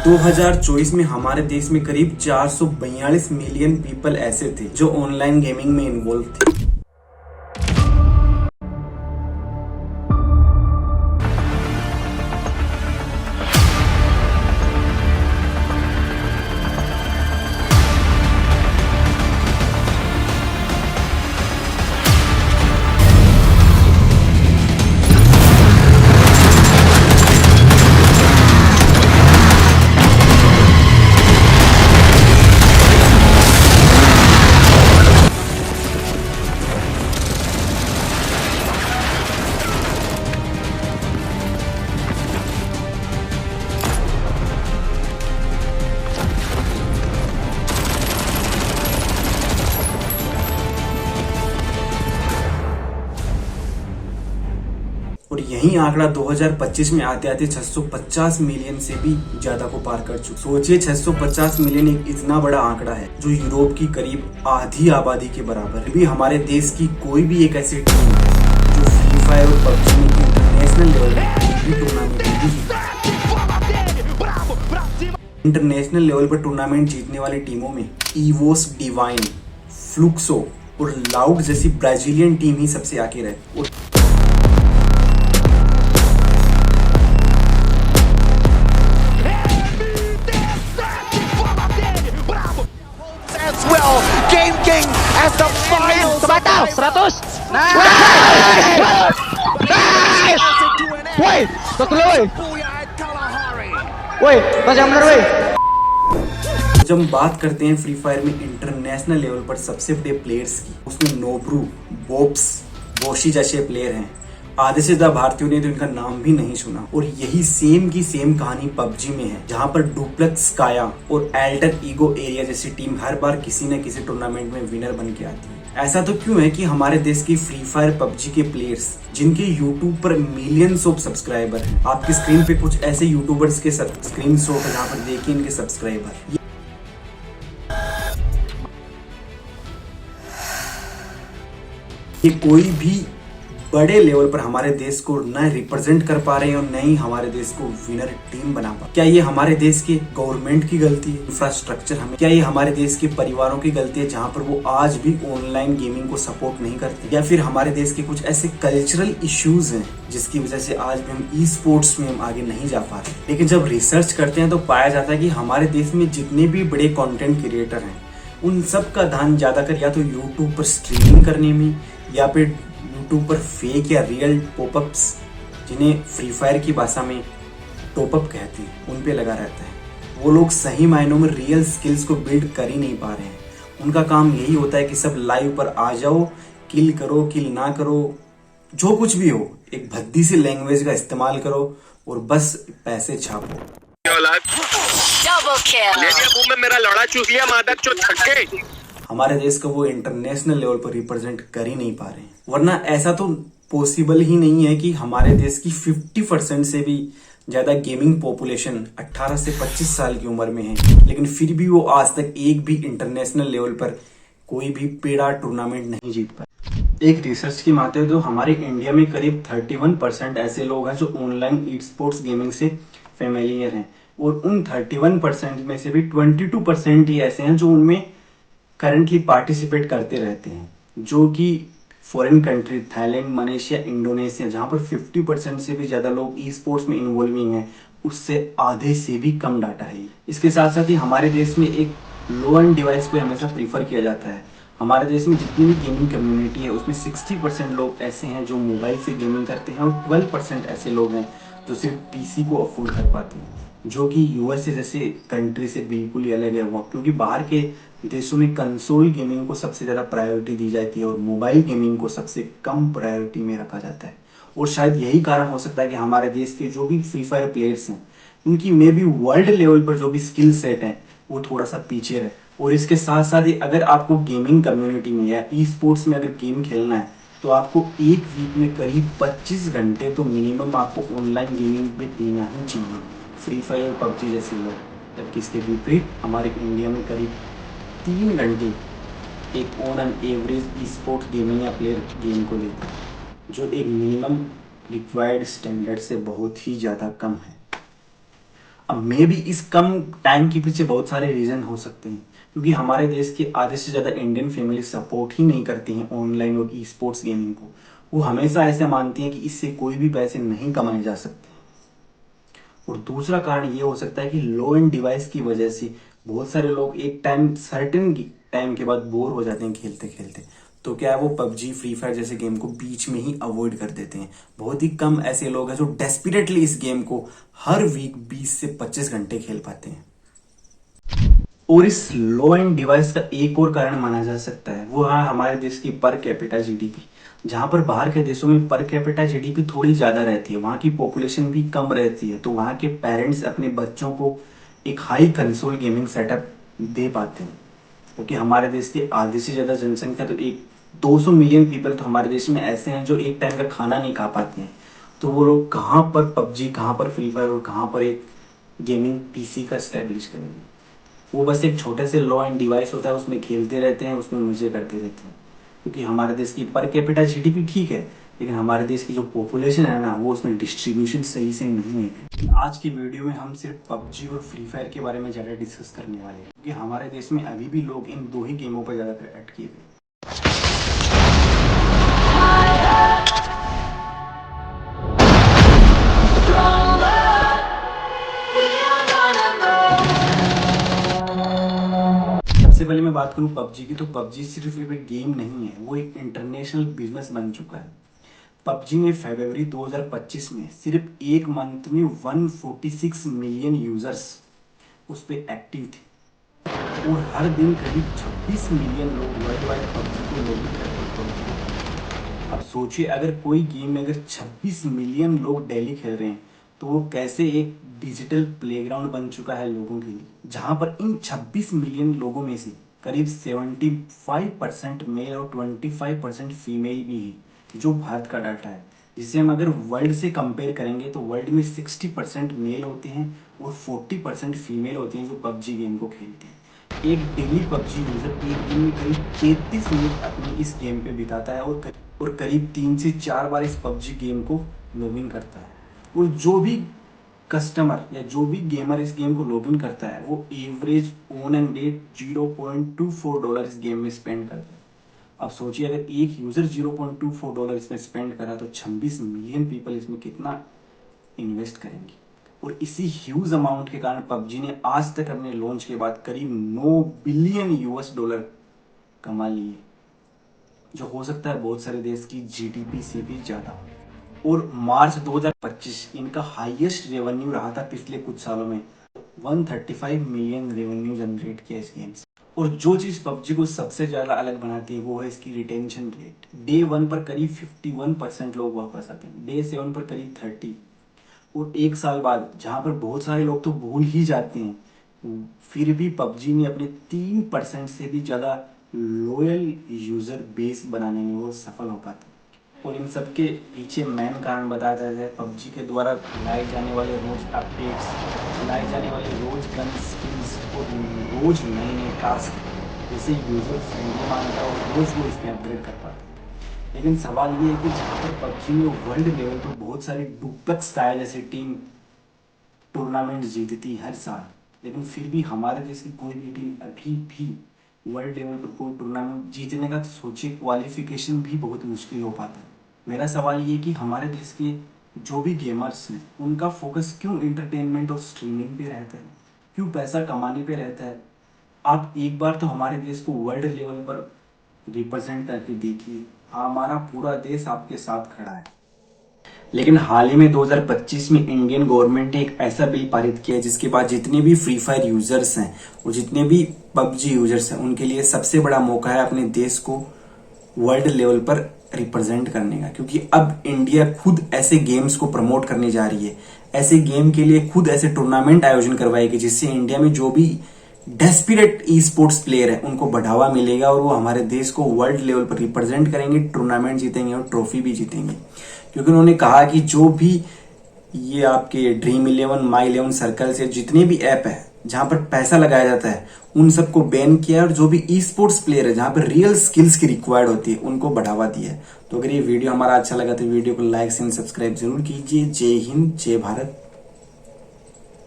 2024 में हमारे देश में करीब 442 मिलियन पीपल ऐसे थे जो ऑनलाइन गेमिंग में इन्वॉल्व थे। और यही आंकड़ा 2025 में आते आते 650 मिलियन से भी ज्यादा को पार कर चुका। सोचिए 650 मिलियन एक इतना बड़ा आंकड़ा है जो यूरोप की करीब आधी आबादी के बराबर है। भी हमारे देश की कोई भी एक ऐसी टीम जो फ्री फायर और पबजी में इंटरनेशनल लेवल पर टूर्नामेंट जीतने वाली टीमों में इवोस डिवाइन, फ्लुक्सो और लाउड जैसी ब्राजीलियन टीम ही सबसे आगे रहे। Game King as the final Tabataw, 100. Nice! Nice! Woi, tuloy. Woi, pasang bener woi. जब हम बात करते हैं फ्री फायर में इंटरनेशनल लेवल पर सबसे बड़े प्लेयर्स की, उसमें नोब्रू, बोप्स, बोशी जैसे प्लेयर हैं। आधे से ज्यादा भारतीयों ने तो इनका नाम भी नहीं सुना। और यही सेम की सेम कहानी पबजी में है, जहां पर डुप्लेक्स काया और एल्टर ईगो एरिया जैसी टीम हर बार किसी न किसी टूर्नामेंट में विनर बन के आती है। ऐसा तो क्यों है कि हमारे देश की फ्री फायर पबजी के प्लेयर्स जिनके यूट्यूब पर मिलियंस ऑफ सब्सक्राइबर हैं, आपकी स्क्रीन पे कुछ ऐसे यूट्यूबर्स के स्क्रीन शॉट है जहाँ पर देखिए इनके सब्सक्राइबर, ये कोई भी बड़े लेवल पर हमारे देश को न रिप्रेजेंट कर पा रहे हैं और न ही हमारे देश को विनर टीम बना पा। क्या ये हमारे देश के गवर्नमेंट की गलती है, इंफ्रास्ट्रक्चर हमें, क्या ये हमारे देश के परिवारों की गलती है जहां पर वो आज भी ऑनलाइन गेमिंग को सपोर्ट नहीं करते, या फिर हमारे देश के कुछ ऐसे कल्चरल इश्यूज हैं जिसकी वजह से आज भी हम ई स्पोर्ट्स में हम आगे नहीं जा पा रहे। लेकिन जब रिसर्च करते हैं तो पाया जाता है कि हमारे देश में जितने भी बड़े कॉन्टेंट क्रिएटर हैं उन सब का ध्यान ज्यादातर या तो यूट्यूब पर स्ट्रीमिंग करने में, या फिर यूट्यूब पर फेक या रियल पॉपअप्स, जिन्हें फ्री फायर की भाषा में टॉपअप कहते हैं, उन पे लगा रहता है। वो लोग सही मायनों में रियल स्किल्स को बिल्ड कर ही नहीं पा रहे हैं। उनका काम यही होता है कि सब लाइव पर आ जाओ, किल करो, किल ना करो, जो कुछ भी हो, एक भद्दी सी लैंग्वेज का इस्तेमाल करो और बस पैसे छापो। मेरा लौड़ा चूस लिया मादक चो छक्के। हमारे देश को वो इंटरनेशनल लेवल पर रिप्रेजेंट कर ही नहीं पा रहे हैं। वरना ऐसा तो पॉसिबल ही नहीं है कि हमारे देश की 50% से भी ज्यादा गेमिंग पॉपुलेशन 18 से 25 साल की उम्र में है, लेकिन फिर भी वो आज तक एक भी इंटरनेशनल लेवल पर कोई भी पेड़ा टूर्नामेंट नहीं जीत पाए। एक रिसर्च की मानते तो हमारे इंडिया में करीब 31% ऐसे लोग हैं जो ऑनलाइन ई स्पोर्ट्स गेमिंग से फेमिलियर हैं, और उन 31% में से भी 22% ही ऐसे हैं जो उनमें करंटली पार्टिसिपेट करते रहते हैं, जो कि foreign country, Thailand, Malaysia, Indonesia, जहां पर 50% से भी ज्यादा लोग ई स्पोर्ट्स में इन्वॉल्विंग हैं, उससे आधे से भी कम डाटा है। इसके साथ साथ ही हमारे देश में एक लो एंड डिवाइस को हमेशा प्रीफर किया जाता है। हमारे देश में जितनी भी गेमिंग कम्युनिटी है उसमें 60% लोग ऐसे हैं जो मोबाइल से गेमिंग करते हैं, और 12% ऐसे लोग हैं जो सिर्फ पीसी को अफोर्ड कर पाते हैं, जो कि यूएसए जैसे कंट्री से बिल्कुल ही अलग है। वो क्योंकि बाहर के देशों में कंसोल गेमिंग को सबसे ज़्यादा प्रायोरिटी दी जाती है और मोबाइल गेमिंग को सबसे कम प्रायोरिटी में रखा जाता है। और शायद यही कारण हो सकता है कि हमारे देश के जो भी फ्री फायर प्लेयर्स हैं उनकी मे बी वर्ल्ड लेवल पर जो भी स्किल सेट है वो थोड़ा सा पीछे रहे। और इसके साथ साथ ही अगर आपको गेमिंग कम्युनिटी में या ई स्पोर्ट्स में अगर गेम खेलना है तो आपको एक वीक में करीब 25 घंटे तो मिनिमम आपको ऑनलाइन गेमिंग पे देना ही चाहिए, फ्री फायर, पबजी जैसे लोग। जबकि इसके विपरीत हमारे इंडिया में करीब 3 घंटे एक on an average e sports gaming या प्लेयर गेम को देता है, जो एक मिनिमम रिक्वायर्ड स्टैंडर्ड से बहुत ही ज़्यादा कम है। अब मे भी इस कम टाइम के पीछे बहुत सारे रीजन हो सकते हैं, क्योंकि हमारे देश के आधे से ज़्यादा इंडियन फैमिली सपोर्ट ही नहीं करती हैं ऑनलाइन और ई स्पोर्ट्स गेमिंग को। वो हमेशा ऐसे मानती हैं कि इससे कोई भी पैसे नहीं कमाए जा सकते। और दूसरा कारण ये हो सकता है कि लो एंड डिवाइस की वजह से बहुत सारे लोग एक टाइम सर्टेन टाइम के बाद बोर हो जाते हैं खेलते खेलते, तो क्या है वो पबजी फ्री फायर जैसे गेम को बीच में ही अवॉइड कर देते हैं। बहुत ही कम ऐसे लोग हैं जो डेस्परेटली इस गेम को हर वीक 20 से 25 घंटे खेल पाते हैं। और इस लो एंड डिवाइस का एक और कारण माना जा सकता है वो है हमारे देश की पर कैपिटा जीडीपी। जहां पर बाहर के देशों में पर कैपिटा जीडीपी थोड़ी ज्यादा रहती है, वहां की पॉपुलेशन भी कम रहती है, तो वहां के पेरेंट्स अपने बच्चों को एक हाई कंसोल गेमिंग सेटअप दे पाते हैं। क्योंकि हमारे देश की आधी से ज्यादा जनसंख्या तो एक 200 मिलियन पीपल तो हमारे देश में ऐसे हैं जो एक टाइम का खाना नहीं खा पाते हैं। तो वो लोग कहाँ पर पबजी, कहाँ पर फ्री फायर और कहाँ पर एक गेमिंग पीसी का स्टैब्लिश करेंगे। वो बस एक छोटे से लो एंड डिवाइस होता है, उसमें खेलते रहते हैं, उसमें मजे करते रहते हैं। क्योंकि हमारे देश की पर कैपिटा जीडीपी ठीक है, लेकिन हमारे देश की जो पॉपुलेशन है ना, वो उसमें डिस्ट्रीब्यूशन सही से नहीं है। आज की वीडियो में हम सिर्फ पबजी और फ्री फायर के बारे में ज़्यादा डिस्कस करने वाले हैं, क्योंकि हमारे देश में अभी भी लोग इन दो ही गेमों पर ज़्यादातर अटके हुए हैं। सबसे पहले मैं बात करूं पबजी की, तो पबजी सिर्फ एक गेम नहीं है, वो एक इंटरनेशनल बिजनेस बन चुका है। पबजी में फरवरी 2025 में सिर्फ एक मंथ में 146 मिलियन यूजर्स उस पर एक्टिव थे और हर दिन करीब 26 मिलियन लोग वर्ल्ड वाइड पबजी को लॉगिन करते हैं। अब सोचिए, अगर कोई गेम में अगर 26 मिलियन लोग डेली खेल रहे हैं, तो वो कैसे एक डिजिटल प्लेग्राउंड बन चुका है लोगों के लिए, जहां पर इन 26 मिलियन लोगों में से करीब 75% मेल और 25% फीमेल भी है, जो भारत का डाटा है। जिसे हम अगर वर्ल्ड से कंपेयर करेंगे तो वर्ल्ड में 60% मेल होते हैं और 40% फीमेल होते हैं जो पबजी गेम को खेलते हैं। एक डेली पबजी यूजर एक दिन में करीब 33 मिनट अपनी इस गेम पे बिताता है और करीब 3 से 4 बार इस पबजी गेम को लॉगिन करता है। और जो भी कस्टमर या जो भी गेमर इस गेम को लॉगिन करता है, वो एवरेज ऑन एंड डेट $0.24 इस गेम में स्पेंड करता है। अब सोचिए, अगर एक यूजर $0.24 इसमें स्पेंड करा तो 26 मिलियन पीपल इसमें कितना इन्वेस्ट करेंगे। और इसी ह्यूज अमाउंट के कारण पबजी ने आज तक अपने लॉन्च के बाद करीब 9 बिलियन US$ कमा लिए, जो हो सकता है बहुत सारे देश की जीडीपी से भी ज्यादा हो। और मार्च 2025 इनका हाईएस्ट रेवेन्यू रहा था पिछले कुछ सालों में। 135 मिलियन रेवेन्यू जनरेट किया इस गेम से। और जो चीज पबजी को सबसे ज्यादा अलग बनाती है वो है इसकी रिटेंशन रेट। डे 1 पर करीब 51% लोग वापस आते हैं, डे 7 पर करीब 30, और एक साल बाद जहां पर बहुत सारे लोग तो भूल ही जाते हैं, फिर भी पबजी ने अपने 3% से भी ज्यादा लॉयल यूजर बेस बनाने में वो सफल हो पाते। और इन सब के पीछे मेन कारण बताया जाता है पबजी के द्वारा लाए जाने वाले रोज अपडेट्स, लाए जाने वाले रोज गन स्किल्स और रोज नए नए टास्क, जिसे यूजर फ्रेंडली मानता है और रोज वो इसमें अपग्रेड कर पाता है। लेकिन सवाल ये है कि जहाँ पर पबजी में वर्ल्ड लेवल पर बहुत सारी डुप्लेक्स स्टाइल जैसे टीम टूर्नामेंट जीतती हर साल, लेकिन फिर भी हमारे देश की कोई भी टीम अभी भी वर्ल्ड लेवल पर कोई टूर्नामेंट जीतने का सोचिए क्वालिफिकेशन भी बहुत मुश्किल हो पाता है। मेरा सवाल ये कि हमारे देश के जो भी गेमर्स हैं उनका फोकस क्यों एंटरटेनमेंट और स्ट्रीमिंग पे रहता है, क्यों पैसा कमाने पे रहता है। आप एक बार तो हमारे देश को वर्ल्ड लेवल पर रिप्रेजेंट करके देखिए, हमारा पूरा देश आपके साथ खड़ा है। लेकिन हाल ही में 2025 में इंडियन गवर्नमेंट ने एक ऐसा बिल पारित किया जिसके बाद जितने भी फ्री फायर यूजर्स हैं और जितने भी पबजी यूजर्स हैं उनके लिए सबसे बड़ा मौका है अपने देश को वर्ल्ड लेवल पर रिप्रेजेंट करने का। क्योंकि अब इंडिया खुद ऐसे गेम्स को प्रमोट करने जा रही है, ऐसे गेम के लिए खुद ऐसे टूर्नामेंट आयोजन करवाएगी जिससे इंडिया में जो भी डेस्परेट ई स्पोर्ट्स प्लेयर है उनको बढ़ावा मिलेगा और वो हमारे देश को वर्ल्ड लेवल पर रिप्रेजेंट करेंगे, टूर्नामेंट जीतेंगे और ट्रॉफी भी जीतेंगे। क्योंकि उन्होंने कहा कि जो भी ये आपके ड्रीम 11, माई 11 सर्कल से जितने भी ऐप है जहां पर पैसा लगाया जाता है उन सबको बैन किया, और जो भी ई स्पोर्ट्स प्लेयर है जहां पर रियल स्किल्स की रिक्वायर्ड होती है उनको बढ़ावा दिया है। तो अगर ये वीडियो हमारा अच्छा लगा तो वीडियो को लाइक एंड सब्सक्राइब जरूर कीजिए। जय हिंद, जय भारत।